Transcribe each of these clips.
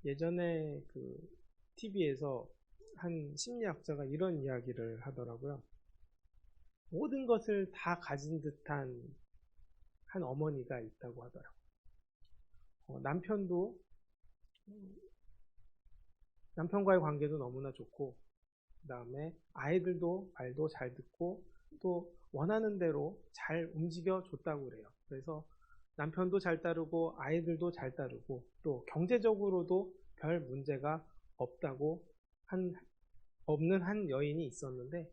예전에 그 TV에서 한 심리학자가 이런 이야기를 하더라고요. 모든 것을 다 가진 듯한 한 어머니가 있다고 하더라고요. 남편도 남편과의 관계도 너무나 좋고, 그 다음에 아이들도 말도 잘 듣고 또 원하는 대로 잘 움직여 줬다고 그래요. 그래서 남편도 잘 따르고 아이들도 잘 따르고 또 경제적으로도 별 문제가 없다고 한 없는 한 여인이 있었는데,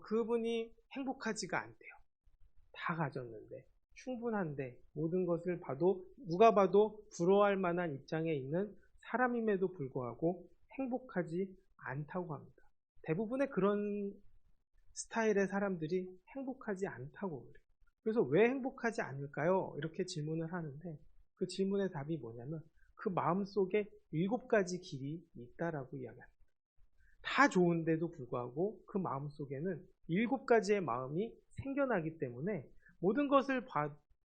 그분이 행복하지가 않대요. 다 가졌는데, 충분한데, 모든 것을 봐도 누가 봐도 부러워할 만한 입장에 있는 사람임에도 불구하고 행복하지 않다고 합니다. 대부분의 그런 스타일의 사람들이 행복하지 않다고 그래요. 그래서 왜 행복하지 않을까요? 이렇게 질문을 하는데, 그 질문의 답이 뭐냐면 그 마음속에 7가지 길이 있다라고 이야기합니다. 다 좋은데도 불구하고 그 마음속에는 7가지의 마음이 생겨나기 때문에 모든 것을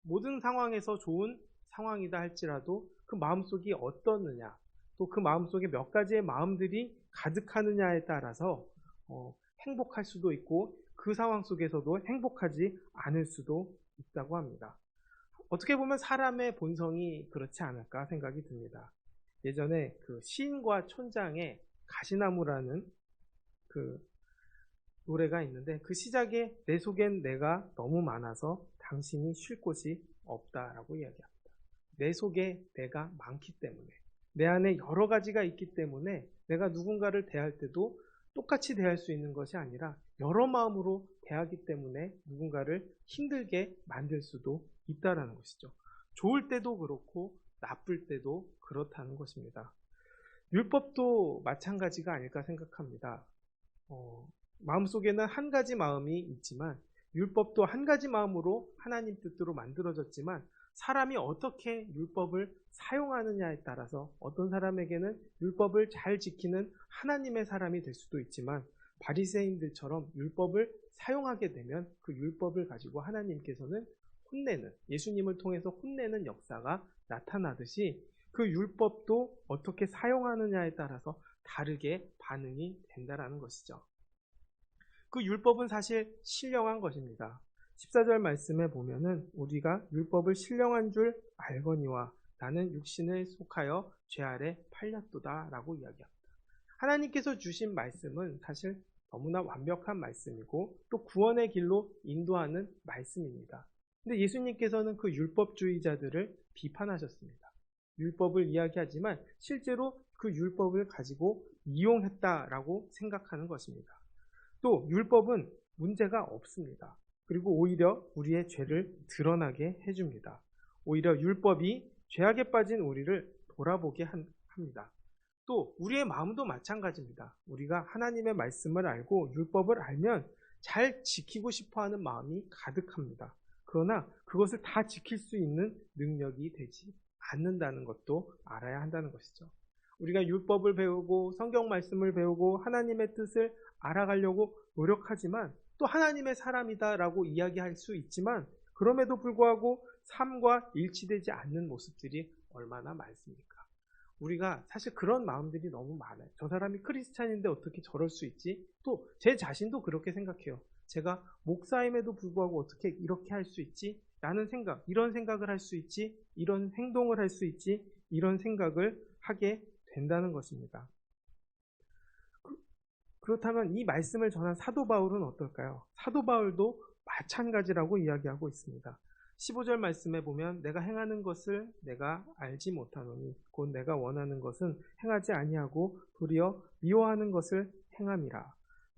모든 상황에서 좋은 상황이다 할지라도 그 마음속이 어떻느냐, 또 그 마음속에 몇 가지의 마음들이 가득하느냐에 따라서 행복할 수도 있고 그 상황 속에서도 행복하지 않을 수도 있다고 합니다. 어떻게 보면 사람의 본성이 그렇지 않을까 생각이 듭니다. 예전에 그 시인과 촌장의 가시나무라는 그 노래가 있는데, 그 시작에 내 속엔 내가 너무 많아서 당신이 쉴 곳이 없다라고 이야기합니다. 내 속에 내가 많기 때문에, 내 안에 여러 가지가 있기 때문에 내가 누군가를 대할 때도 똑같이 대할 수 있는 것이 아니라 여러 마음으로 대하기 때문에 누군가를 힘들게 만들 수도 있다라는 것이죠. 좋을 때도 그렇고 나쁠 때도 그렇다는 것입니다. 율법도 마찬가지가 아닐까 생각합니다. 마음속에는 한 가지 마음이 있지만 율법도 한 가지 마음으로 하나님 뜻대로 만들어졌지만, 사람이 어떻게 율법을 사용하느냐에 따라서 어떤 사람에게는 율법을 잘 지키는 하나님의 사람이 될 수도 있지만, 바리새인들처럼 율법을 사용하게 되면 그 율법을 가지고 하나님께서는 혼내는, 예수님을 통해서 혼내는 역사가 나타나듯이 그 율법도 어떻게 사용하느냐에 따라서 다르게 반응이 된다는 것이죠. 그 율법은 사실 신령한 것입니다. 14절 말씀에 보면은 우리가 율법을 신령한 줄 알거니와 나는 육신에 속하여 죄 아래 팔렸도다 라고 이야기합니다. 하나님께서 주신 말씀은 사실 너무나 완벽한 말씀이고 또 구원의 길로 인도하는 말씀입니다. 근데 예수님께서는 그 율법주의자들을 비판하셨습니다. 율법을 이야기하지만 실제로 그 율법을 가지고 이용했다라고 생각하는 것입니다. 또 율법은 문제가 없습니다. 그리고 오히려 우리의 죄를 드러나게 해줍니다. 오히려 율법이 죄악에 빠진 우리를 돌아보게 합니다. 또 우리의 마음도 마찬가지입니다. 우리가 하나님의 말씀을 알고 율법을 알면 잘 지키고 싶어하는 마음이 가득합니다. 그러나 그것을 다 지킬 수 있는 능력이 되지 않는다는 것도 알아야 한다는 것이죠. 우리가 율법을 배우고 성경 말씀을 배우고 하나님의 뜻을 알아가려고 노력하지만, 또 하나님의 사람이다라고 이야기할 수 있지만 그럼에도 불구하고 삶과 일치되지 않는 모습들이 얼마나 많습니까? 우리가 사실 그런 마음들이 너무 많아요. 저 사람이 크리스찬인데 어떻게 저럴 수 있지? 또 제 자신도 그렇게 생각해요. 제가 목사임에도 불구하고 어떻게 이렇게 할 수 있지? 라는 생각, 이런 생각을 할 수 있지? 이런 행동을 할 수 있지? 이런 생각을 하게 된다는 것입니다. 그렇다면 이 말씀을 전한 사도 바울은 어떨까요? 사도 바울도 마찬가지라고 이야기하고 있습니다. 15절 말씀에 보면 내가 행하는 것을 내가 알지 못하노니 곧 내가 원하는 것은 행하지 아니하고 도리어 미워하는 것을 행함이라.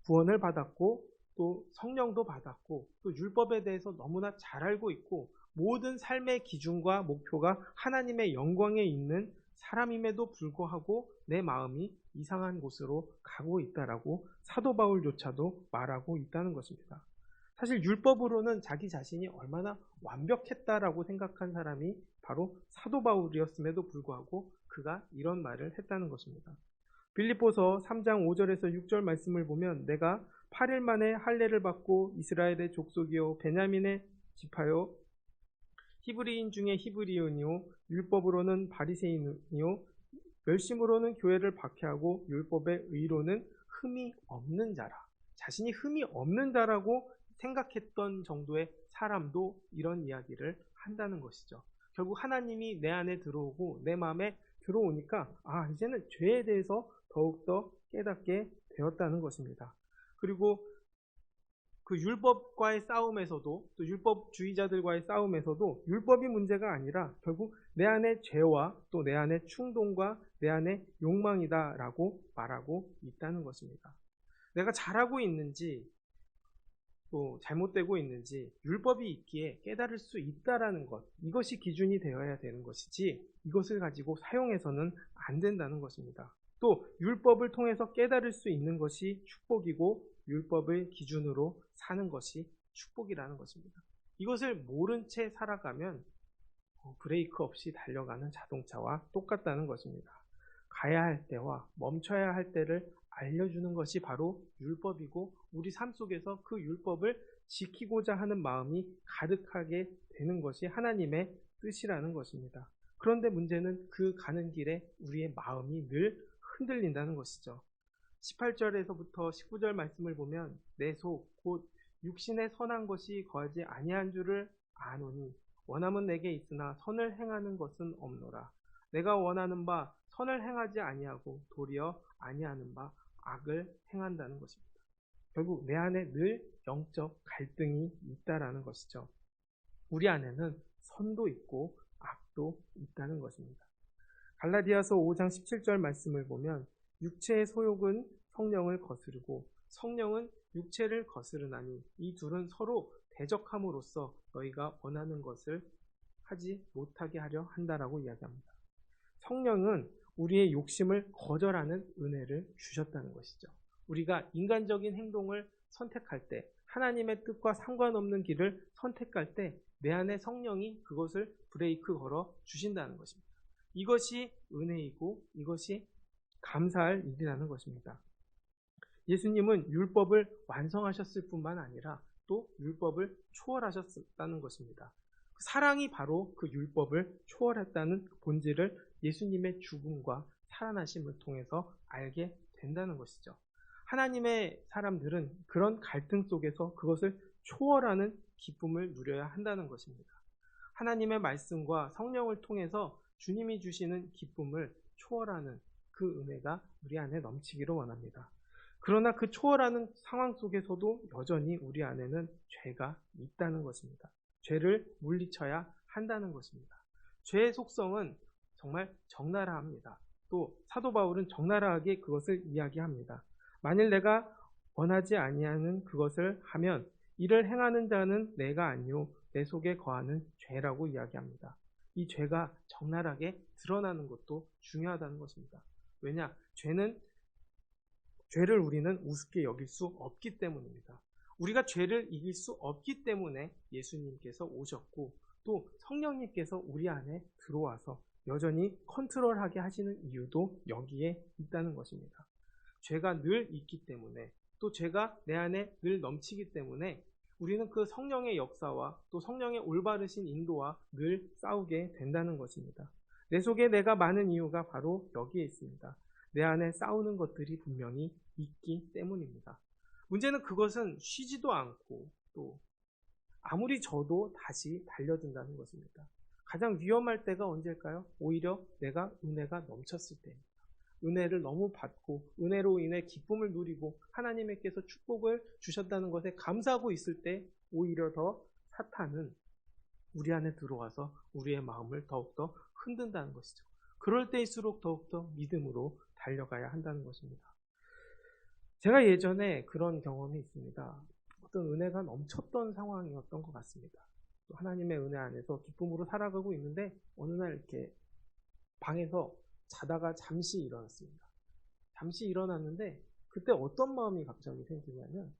구원을 받았고 또 성령도 받았고 또 율법에 대해서 너무나 잘 알고 있고 모든 삶의 기준과 목표가 하나님의 영광에 있는 사람임에도 불구하고 내 마음이 이상한 곳으로 가고 있다라고 사도 바울조차도 말하고 있다는 것입니다. 사실 율법으로는 자기 자신이 얼마나 완벽했다라고 생각한 사람이 바로 사도 바울이었음에도 불구하고 그가 이런 말을 했다는 것입니다. 빌립보서 3장 5절에서 6절 말씀을 보면 내가 8일 만에 할례를 받고 이스라엘의 족속이요 베냐민의 지파요 히브리인 중에 히브리인이요 율법으로는 바리새인이요 멸심으로는 교회를 박해하고 율법의 의로는 흠이 없는 자라. 자신이 흠이 없는 자라고 생각했던 정도의 사람도 이런 이야기를 한다는 것이죠. 결국 하나님이 내 안에 들어오고 내 마음에 들어오니까 이제는 죄에 대해서 더욱더 깨닫게 되었다는 것입니다. 그리고 그 율법과의 싸움에서도, 또 율법주의자들과의 싸움에서도 율법이 문제가 아니라 결국 내 안에 죄와 또 내 안에 충동과 내 안에 욕망이다라고 말하고 있다는 것입니다. 내가 잘하고 있는지 또 잘못되고 있는지 율법이 있기에 깨달을 수 있다라는 것, 이것이 기준이 되어야 되는 것이지 이것을 가지고 사용해서는 안 된다는 것입니다. 또 율법을 통해서 깨달을 수 있는 것이 축복이고 율법을 기준으로 사는 것이 축복이라는 것입니다. 이것을 모른 채 살아가면 브레이크 없이 달려가는 자동차와 똑같다는 것입니다. 가야 할 때와 멈춰야 할 때를 알려주는 것이 바로 율법이고 우리 삶 속에서 그 율법을 지키고자 하는 마음이 가득하게 되는 것이 하나님의 뜻이라는 것입니다. 그런데 문제는 그 가는 길에 우리의 마음이 늘 흔들린다는 것이죠. 18절에서부터 19절 말씀을 보면 내 속 곧 육신의 선한 것이 거하지 아니한 줄을 아노니 원함은 내게 있으나 선을 행하는 것은 없노라. 내가 원하는 바 선을 행하지 아니하고 도리어 아니하는 바 악을 행한다는 것입니다. 결국 내 안에 늘 영적 갈등이 있다라는 것이죠. 우리 안에는 선도 있고 악도 있다는 것입니다. 갈라디아서 5장 17절 말씀을 보면 육체의 소욕은 성령을 거스르고 성령은 육체를 거스르나니 이 둘은 서로 대적함으로써 너희가 원하는 것을 하지 못하게 하려 한다라고 이야기합니다. 성령은 우리의 욕심을 거절하는 은혜를 주셨다는 것이죠. 우리가 인간적인 행동을 선택할 때, 하나님의 뜻과 상관없는 길을 선택할 때 내 안에 성령이 그것을 브레이크 걸어 주신다는 것입니다. 이것이 은혜이고 이것이 감사할 일이라는 것입니다. 예수님은 율법을 완성하셨을 뿐만 아니라 또 율법을 초월하셨다는 것입니다. 사랑이 바로 그 율법을 초월했다는 본질을 예수님의 죽음과 살아나심을 통해서 알게 된다는 것이죠. 하나님의 사람들은 그런 갈등 속에서 그것을 초월하는 기쁨을 누려야 한다는 것입니다. 하나님의 말씀과 성령을 통해서 주님이 주시는 기쁨을 초월하는 그 은혜가 우리 안에 넘치기를 원합니다. 그러나 그 초월하는 상황 속에서도 여전히 우리 안에는 죄가 있다는 것입니다. 죄를 물리쳐야 한다는 것입니다. 죄의 속성은 정말 적나라합니다. 또 사도 바울은 적나라하게 그것을 이야기합니다. 만일 내가 원하지 아니하는 그것을 하면 이를 행하는 자는 내가 아니요 내 속에 거하는 죄라고 이야기합니다. 이 죄가 적나라하게 드러나는 것도 중요하다는 것입니다. 왜냐? 죄를 우리는 우습게 여길 수 없기 때문입니다. 우리가 죄를 이길 수 없기 때문에 예수님께서 오셨고 또 성령님께서 우리 안에 들어와서 여전히 컨트롤하게 하시는 이유도 여기에 있다는 것입니다. 죄가 늘 있기 때문에 또 죄가 내 안에 늘 넘치기 때문에 우리는 그 성령의 역사와 또 성령의 올바르신 인도와 늘 싸우게 된다는 것입니다. 내 속에 내가 많은 이유가 바로 여기에 있습니다. 내 안에 싸우는 것들이 분명히 있기 때문입니다. 문제는 그것은 쉬지도 않고 또 아무리 져도 다시 달려든다는 것입니다. 가장 위험할 때가 언제일까요? 오히려 내가 은혜가 넘쳤을 때입니다. 은혜를 너무 받고 은혜로 인해 기쁨을 누리고 하나님께서 축복을 주셨다는 것에 감사하고 있을 때 오히려 더 사탄은 우리 안에 들어와서 우리의 마음을 더욱더 흔든다는 것이죠. 그럴 때일수록 더욱더 믿음으로 달려가야 한다는 것입니다. 제가 예전에 그런 경험이 있습니다. 어떤 은혜가 넘쳤던 상황이었던 것 같습니다. 또 하나님의 은혜 안에서 기쁨으로 살아가고 있는데 어느 날 이렇게 방에서 자다가 잠시 일어났습니다. 잠시 일어났는데 그때 어떤 마음이 갑자기 생기냐면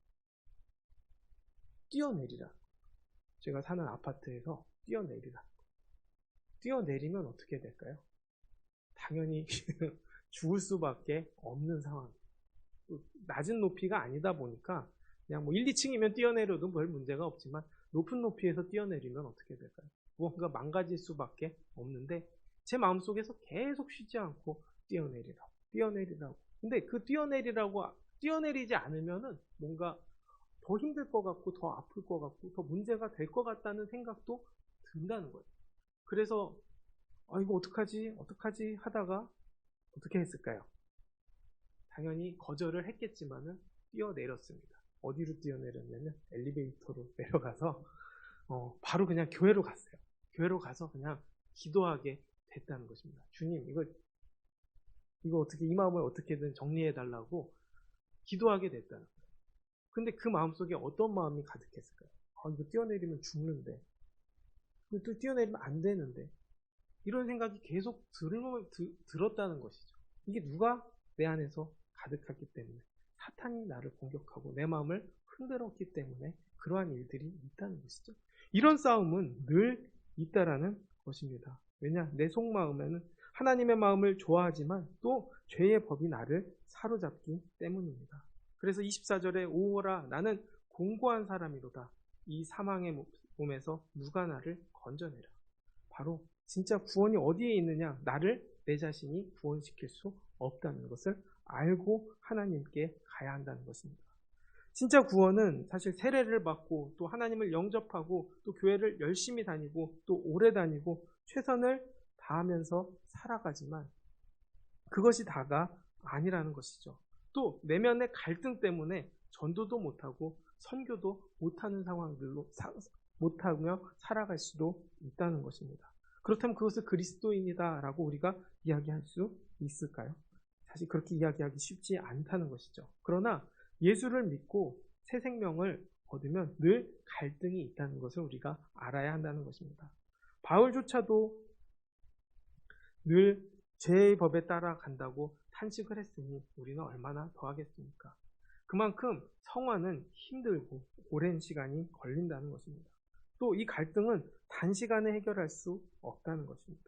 뛰어내리라. 제가 사는 아파트에서 뛰어내리라. 뛰어내리면 어떻게 될까요? 당연히 죽을 수밖에 없는 상황. 낮은 높이가 아니다 보니까 그냥 뭐 1, 2층이면 뛰어내려도 별 문제가 없지만 높은 높이에서 뛰어내리면 어떻게 될까요? 무언가 망가질 수밖에 없는데 제 마음속에서 계속 쉬지 않고 뛰어내리라고. 근데 그 뛰어내리지 않으면은 뭔가 더 힘들 것 같고, 더 아플 것 같고, 더 문제가 될 것 같다는 생각도 든다는 거예요. 그래서, 이거 어떡하지 하다가 어떻게 했을까요? 당연히 거절을 했겠지만은 뛰어내렸습니다. 어디로 뛰어내렸냐면 엘리베이터로 내려가서 바로 그냥 교회로 갔어요. 교회로 가서 그냥 기도하게 됐다는 것입니다. 주님, 이거 어떻게, 이 마음을 어떻게든 정리해 달라고 기도하게 됐다는 거예요. 근데 그 마음속에 어떤 마음이 가득했을까요? 이거 뛰어내리면 죽는데, 이거 또 뛰어내리면 안 되는데, 이런 생각이 계속 들었다는 것이죠. 이게 누가 내 안에서 가득했기 때문에, 사탄이 나를 공격하고 내 마음을 흔들었기 때문에 그러한 일들이 있다는 것이죠. 이런 싸움은 늘 있다라는 것입니다. 왜냐? 내 속마음에는 하나님의 마음을 좋아하지만 또 죄의 법이 나를 사로잡기 때문입니다. 그래서 24절에 오호라 나는 공고한 사람이로다. 이 사망의 몸에서 누가 나를 건져내라. 바로 진짜 구원이 어디에 있느냐? 나를 내 자신이 구원시킬 수 없다는 것을 알고 하나님께 가야 한다는 것입니다. 진짜 구원은 사실 세례를 받고 또 하나님을 영접하고 또 교회를 열심히 다니고 또 오래 다니고 최선을 다하면서 살아가지만 그것이 다가 아니라는 것이죠. 또 내면의 갈등 때문에 전도도 못하고 선교도 못하는 상황들로 못하며 살아갈 수도 있다는 것입니다. 그렇다면 그것을 그리스도인이다라고 우리가 이야기할 수 있을까요? 사실 그렇게 이야기하기 쉽지 않다는 것이죠. 그러나 예수를 믿고 새 생명을 얻으면 늘 갈등이 있다는 것을 우리가 알아야 한다는 것입니다. 바울조차도 늘 죄의 법에 따라간다고 탄식을 했으니 우리는 얼마나 더 하겠습니까? 그만큼 성화는 힘들고 오랜 시간이 걸린다는 것입니다. 또 이 갈등은 단시간에 해결할 수 없다는 것입니다.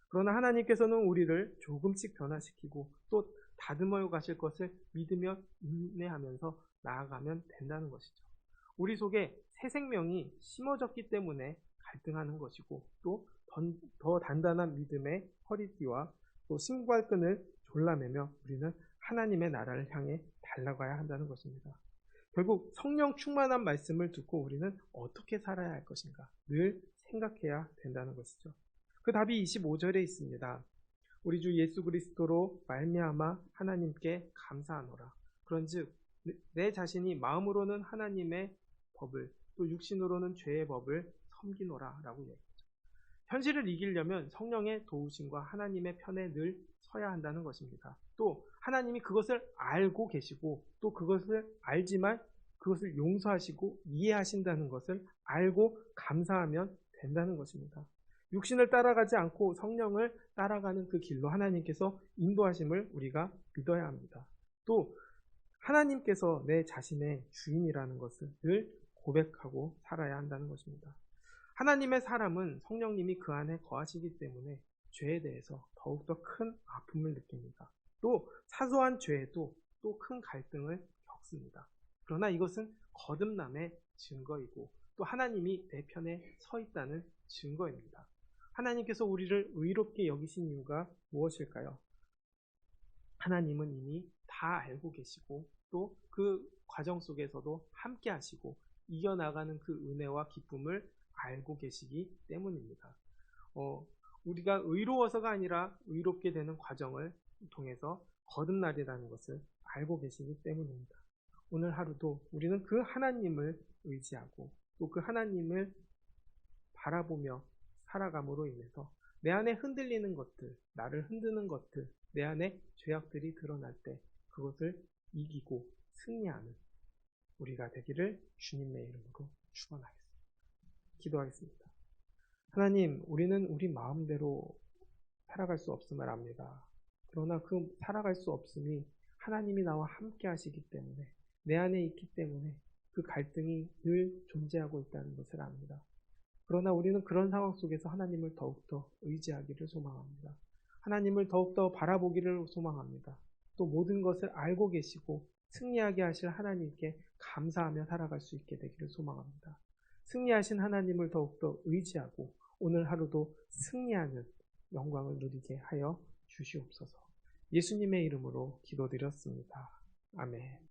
그러나 하나님께서는 우리를 조금씩 변화시키고 또 다듬어 가실 것을 믿으며 인내하면서 나아가면 된다는 것이죠. 우리 속에 새 생명이 심어졌기 때문에 갈등하는 것이고 또 더 단단한 믿음의 허리띠와 또 신발끈을 졸라매며 우리는 하나님의 나라를 향해 달려가야 한다는 것입니다. 결국 성령 충만한 말씀을 듣고 우리는 어떻게 살아야 할 것인가 늘 생각해야 된다는 것이죠. 그 답이 25절에 있습니다. 우리 주 예수 그리스도로 말미암아 하나님께 감사하노라. 그런즉 내 자신이 마음으로는 하나님의 법을 또 육신으로는 죄의 법을 섬기노라 라고 얘기하죠. 현실을 이기려면 성령의 도우심과 하나님의 편에 늘 서야 한다는 것입니다. 또 하나님이 그것을 알고 계시고 또 그것을 알지만 그것을 용서하시고 이해하신다는 것을 알고 감사하면 된다는 것입니다. 육신을 따라가지 않고 성령을 따라가는 그 길로 하나님께서 인도하심을 우리가 믿어야 합니다. 또 하나님께서 내 자신의 주인이라는 것을 늘 고백하고 살아야 한다는 것입니다. 하나님의 사람은 성령님이 그 안에 거하시기 때문에 죄에 대해서 더욱더 큰 아픔을 느낍니다. 또 사소한 죄에도 또 큰 갈등을 겪습니다. 그러나 이것은 거듭남의 증거이고 또 하나님이 내 편에 서 있다는 증거입니다. 하나님께서 우리를 의롭게 여기신 이유가 무엇일까요? 하나님은 이미 다 알고 계시고 또 그 과정 속에서도 함께 하시고 이겨나가는 그 은혜와 기쁨을 알고 계시기 때문입니다. 우리가 의로워서가 아니라 의롭게 되는 과정을 통해서 거듭날이라는 것을 알고 계시기 때문입니다. 오늘 하루도 우리는 그 하나님을 의지하고 또 그 하나님을 바라보며 살아감으로 인해서 내 안에 흔들리는 것들, 나를 흔드는 것들, 내 안에 죄악들이 드러날 때 그것을 이기고 승리하는 우리가 되기를 주님의 이름으로 축원하겠습니다. 기도하겠습니다. 하나님, 우리는 우리 마음대로 살아갈 수 없음을 압니다. 그러나 그 살아갈 수 없음이 하나님이 나와 함께 하시기 때문에 내 안에 있기 때문에 그 갈등이 늘 존재하고 있다는 것을 압니다. 그러나 우리는 그런 상황 속에서 하나님을 더욱더 의지하기를 소망합니다. 하나님을 더욱더 바라보기를 소망합니다. 또 모든 것을 알고 계시고 승리하게 하실 하나님께 감사하며 살아갈 수 있게 되기를 소망합니다. 승리하신 하나님을 더욱더 의지하고 오늘 하루도 승리하는 영광을 누리게 하여 주시옵소서. 예수님의 이름으로 기도드렸습니다. 아멘.